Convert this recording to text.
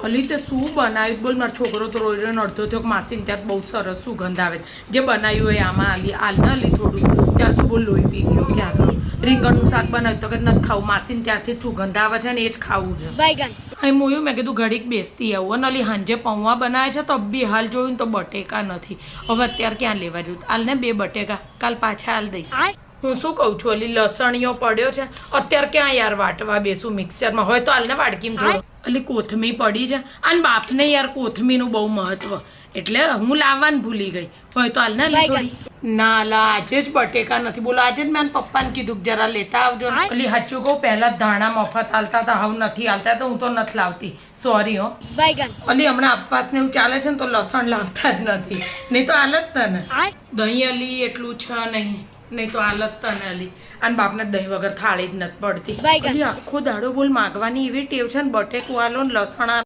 અલી તે શું બનાવ્યું બોલ મારો છોકરો તો રોઈ રહ્યો અડધો થયો માસીને ત્યાં બહુ સરસ સુગંધ આવે જે બનાવ્યું હોય આમાં આલી થોડું ત્યાં શું બોલ લોહી પી ગયો ક્યારનો રીંગણનું શાક બનાવ્યું તો કે નથી ખાવું માસીને ત્યાંથી જ સુગંધ આવે છે ને એ જ ખાવું છે અહીં મોયું મેં કીધું ઘડીક બેસતી આવું અને અલી હાંજે પૌવા બનાવે છે તો બી હાલ જોયું ને તો બટેકા નથી હવે અત્યારે ક્યાં લેવા જવું હાલ ને 2 બટેકા કાલ પાછા હાલ દઈશ હું શું કહું છું અલી લસણીઓ પડ્યો છે અત્યારે ક્યાં યાર વાટવા બેસું મિક્સરમાં હોય તો હાલને વાડકીમાં જોડો અલી કોથમીર પડી છે અને બાપને યાર કોથમીરનું બહુ મહત્વ એટલે હું લાવવાનું ભૂલી ગઈ હોય તો હાલ ને થોડી ના લા આજે જ બટેકા નથી બોલો આજે જ મેં પપ્પાને કીધું કે જરા લેતા આવજો અલી સાચું કહું પહેલા ધાણા મફત હાલતા હતા હવે નથી હાલતા તો હું તો નથી લાવતી સોરી હો અલી હમણાં ઉપવાસ ને એવું ચાલે છે ને તો લસણ લાવતા જ નથી નહીં તો હાલત તને દહીં અલી એટલું છે નહીં તો હાલત તને અલી અને બાપને દહીં વગર થાળી જ નથી પડતી આખો દાડો બોલ માગવાની એવી ટેવ છે ને બટેકું આલો ને લસણ